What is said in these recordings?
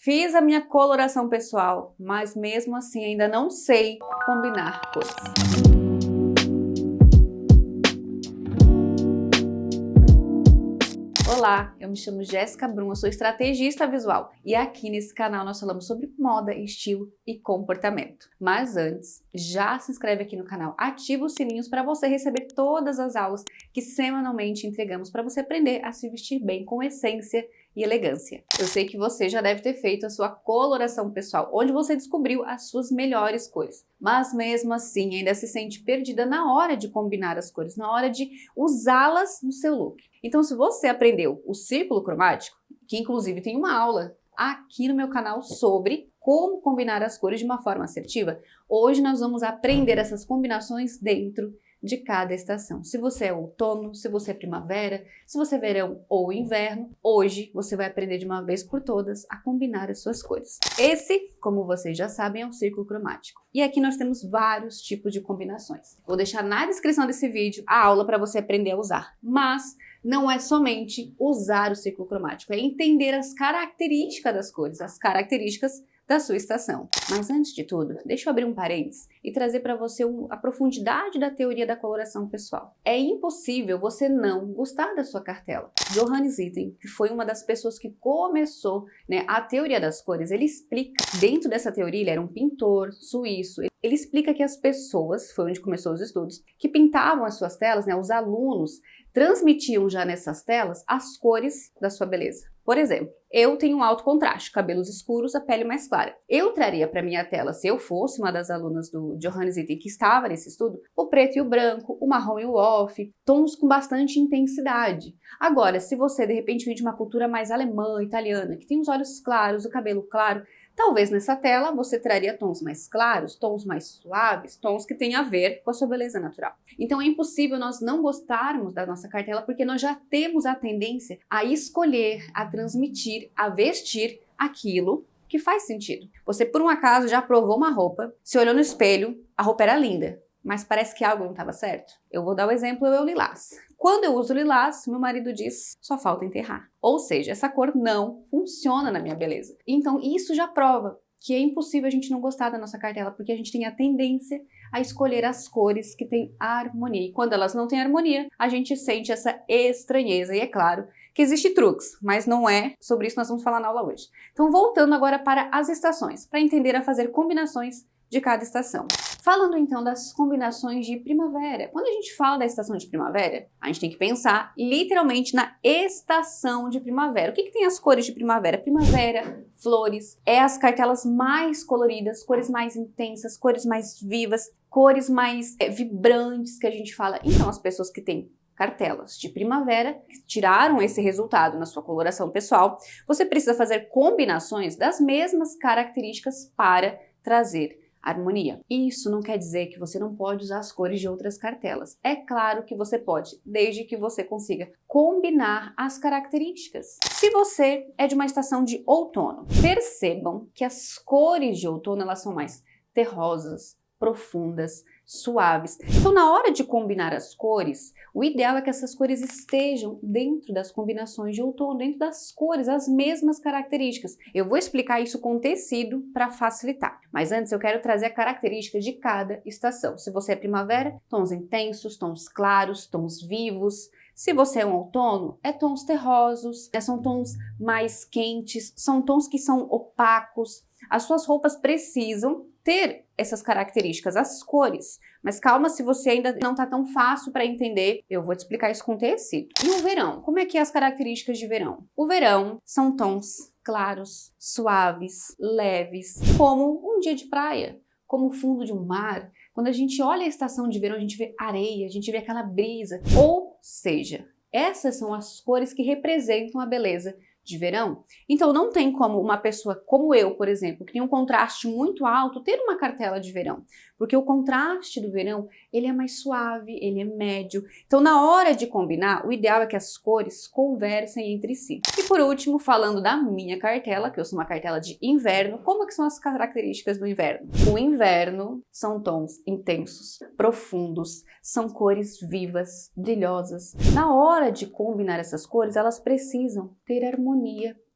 Fiz a minha coloração pessoal, mas mesmo assim ainda não sei combinar cores. Olá, eu me chamo Jéssica Brum, eu sou estrategista visual e aqui nesse canal nós falamos sobre moda, estilo e comportamento. Mas antes, já se inscreve aqui no canal, ativa os sininhos para você receber todas as aulas que semanalmente entregamos para você aprender a se vestir bem com essência e elegância. Eu sei que você já deve ter feito a sua coloração pessoal, onde você descobriu as suas melhores cores. Mas mesmo assim ainda se sente perdida na hora de combinar as cores, na hora de usá-las no seu look. Então se você aprendeu o círculo cromático, que inclusive tem uma aula aqui no meu canal sobre como combinar as cores de uma forma assertiva, hoje nós vamos aprender essas combinações dentro de cada estação. Se você é outono, se você é primavera, se você é verão ou inverno, hoje você vai aprender de uma vez por todas a combinar as suas cores. Esse, como vocês já sabem, é um círculo cromático. E aqui nós temos vários tipos de combinações. Vou deixar na descrição desse vídeo a aula para você aprender a usar. Mas não é somente usar o círculo cromático, é entender as características das cores, as características da sua estação. Mas antes de tudo, deixa eu abrir um parênteses e trazer para você a profundidade da teoria da coloração pessoal. É impossível você não gostar da sua cartela. Johannes Itten, que foi uma das pessoas que começou, a teoria das cores, ele explica, dentro dessa teoria, ele era um pintor suíço, ele explica que as pessoas, foi onde começou os estudos, que pintavam as suas telas, os alunos, transmitiam já nessas telas as cores da sua beleza. Por exemplo, eu tenho um alto contraste, cabelos escuros, a pele mais clara. Eu traria para minha tela, se eu fosse uma das alunas do Johannes Itten que estava nesse estudo, o preto e o branco, o marrom e o off, tons com bastante intensidade. Agora, se você de repente vem de uma cultura mais alemã, italiana, que tem os olhos claros, o cabelo claro, talvez nessa tela você traria tons mais claros, tons mais suaves, tons que têm a ver com a sua beleza natural. Então é impossível nós não gostarmos da nossa cartela porque nós já temos a tendência a escolher, a transmitir, a vestir aquilo que faz sentido. Você por um acaso já provou uma roupa, se olhou no espelho, a roupa era linda, mas parece que algo não estava certo? Eu vou dar o exemplo, eu lilás. Quando eu uso lilás, meu marido diz, só falta enterrar. Ou seja, essa cor não funciona na minha beleza. Então isso já prova que é impossível a gente não gostar da nossa cartela, porque a gente tem a tendência a escolher as cores que têm harmonia. E quando elas não têm harmonia, a gente sente essa estranheza. E é claro que existe truques, mas não é sobre isso que nós vamos falar na aula hoje. Então voltando agora para as estações, para entender a fazer combinações de cada estação. Falando então das combinações de primavera. Quando a gente fala da estação de primavera, a gente tem que pensar literalmente na estação de primavera. O que tem as cores de primavera? Primavera, flores, as cartelas mais coloridas, cores mais intensas, cores mais vivas, cores mais vibrantes que a gente fala. Então as pessoas que têm cartelas de primavera, que tiraram esse resultado na sua coloração pessoal, você precisa fazer combinações das mesmas características para trazer harmonia. Isso não quer dizer que você não pode usar as cores de outras cartelas. É claro que você pode, desde que você consiga combinar as características. Se você é de uma estação de outono, percebam que as cores de outono elas são mais terrosas, profundas, suaves. Então, na hora de combinar as cores, o ideal é que essas cores estejam dentro das combinações de outono, dentro das cores, as mesmas características. Eu vou explicar isso com tecido para facilitar. Mas antes eu quero trazer a característica de cada estação. Se você é primavera, tons intensos, tons claros, tons vivos. Se você é um outono, é tons terrosos, são tons mais quentes, são tons que são opacos. As suas roupas precisam ter essas características, as cores. Mas calma, se você ainda não tá tão fácil para entender, eu vou te explicar isso com tecido. E o verão? Como é que é as características de verão? O verão são tons claros, suaves, leves, como um dia de praia, como o fundo de um mar. Quando a gente olha a estação de verão, a gente vê areia, a gente vê aquela brisa. Ou seja, essas são as cores que representam a beleza de verão. Então não tem como uma pessoa como eu, por exemplo, que tem um contraste muito alto, ter uma cartela de verão, porque o contraste do verão, ele é mais suave, ele é médio. Então na hora de combinar, o ideal é que as cores conversem entre si. E por último, falando da minha cartela, que eu sou uma cartela de inverno, como que são as características do inverno? O inverno são tons intensos, profundos, são cores vivas, brilhosas. Na hora de combinar essas cores, elas precisam ter harmonia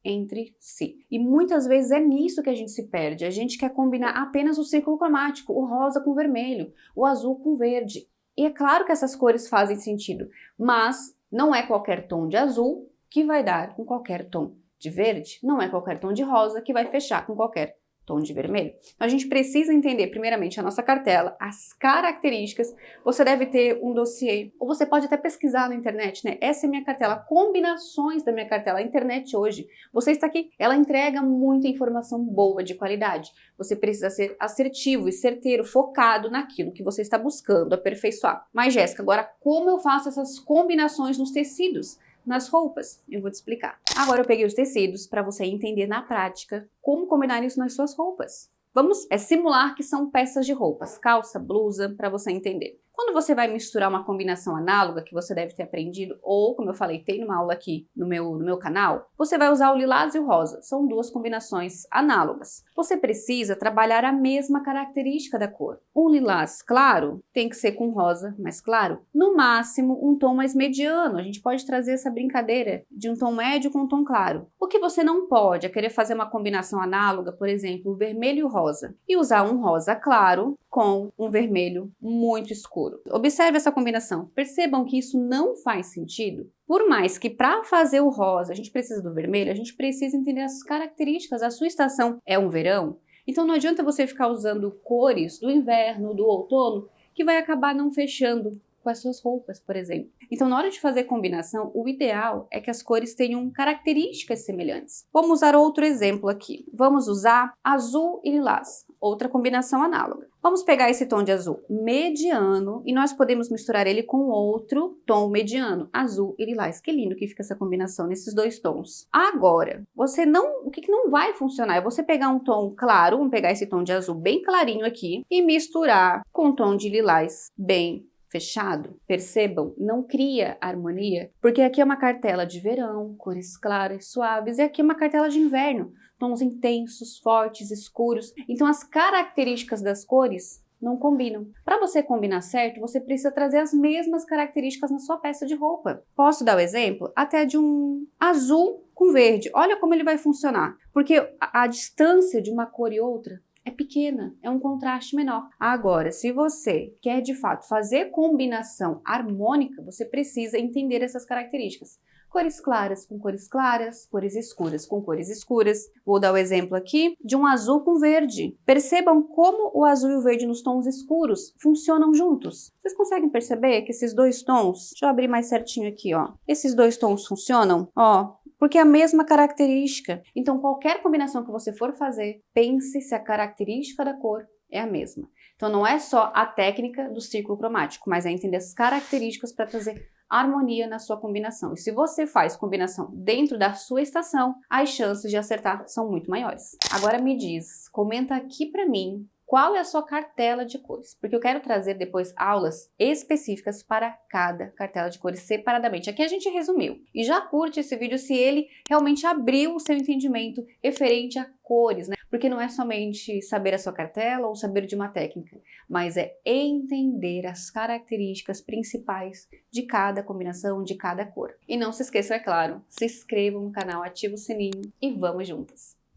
entre si. E muitas vezes é nisso que a gente se perde. A gente quer combinar apenas o círculo cromático, o rosa com o vermelho, o azul com o verde. E é claro que essas cores fazem sentido, mas não é qualquer tom de azul que vai dar com qualquer tom de verde, não é qualquer tom de rosa que vai fechar com qualquer tom de vermelho. Então, a gente precisa entender primeiramente a nossa cartela, as características. Você deve ter um dossiê, ou você pode até pesquisar na internet, né? Essa é a minha cartela, combinações da minha cartela. A internet hoje, você está aqui, ela entrega muita informação boa, de qualidade. Você precisa ser assertivo e certeiro, focado naquilo que você está buscando aperfeiçoar. Mas, Jéssica, agora como eu faço essas combinações nos tecidos? Nas roupas, eu vou te explicar. Agora eu peguei os tecidos para você entender na prática como combinar isso nas suas roupas. Vamos simular que são peças de roupas, calça, blusa, para você entender. Quando você vai misturar uma combinação análoga, que você deve ter aprendido, ou, como eu falei, tem uma aula aqui no meu canal, você vai usar o lilás e o rosa. São duas combinações análogas. Você precisa trabalhar a mesma característica da cor. Um lilás claro tem que ser com rosa mais claro. No máximo, um tom mais mediano. A gente pode trazer essa brincadeira de um tom médio com um tom claro. O que você não pode é querer fazer uma combinação análoga, por exemplo, o vermelho e o rosa, e usar um rosa claro com um vermelho muito escuro. Observe essa combinação. Percebam que isso não faz sentido. Por mais que para fazer o rosa a gente precisa do vermelho, a gente precisa entender as características. A sua estação é um verão, então não adianta você ficar usando cores do inverno, do outono, que vai acabar não fechando com as suas roupas, por exemplo. Então, na hora de fazer combinação, o ideal é que as cores tenham características semelhantes. Vamos usar outro exemplo aqui. Vamos usar azul e lilás, outra combinação análoga. Vamos pegar esse tom de azul mediano e nós podemos misturar ele com outro tom mediano, azul e lilás. Que lindo que fica essa combinação nesses dois tons. Agora, o que não vai funcionar é você pegar um tom claro, vamos pegar esse tom de azul bem clarinho aqui e misturar com um tom de lilás bem fechado. Percebam, não cria harmonia, porque aqui é uma cartela de verão, cores claras, suaves, e aqui é uma cartela de inverno, tons intensos, fortes, escuros. Então as características das cores não combinam. Para você combinar certo, você precisa trazer as mesmas características na sua peça de roupa. Posso dar o exemplo até de um azul com verde. Olha como ele vai funcionar, porque a distância de uma cor e outra é pequena, é um contraste menor. Agora, se você quer de fato fazer combinação harmônica, você precisa entender essas características. Cores claras com cores claras, cores escuras com cores escuras. Vou dar o exemplo aqui de um azul com verde. Percebam como o azul e o verde nos tons escuros funcionam juntos. Vocês conseguem perceber que esses dois tons, deixa eu abrir mais certinho aqui, ó. Esses dois tons funcionam, ó, porque é a mesma característica. Então, qualquer combinação que você for fazer, pense se a característica da cor é a mesma. Então, não é só a técnica do círculo cromático, mas é entender as características para trazer harmonia na sua combinação. E se você faz combinação dentro da sua estação, as chances de acertar são muito maiores. Agora me diz, comenta aqui para mim, qual é a sua cartela de cores? Porque eu quero trazer depois aulas específicas para cada cartela de cores separadamente. Aqui a gente resumiu. E já curte esse vídeo se ele realmente abriu o seu entendimento referente a cores, né? Porque não é somente saber a sua cartela ou saber de uma técnica, mas é entender as características principais de cada combinação, de cada cor. E não se esqueçam, é claro, se inscrevam no canal, ativa o sininho e vamos juntas!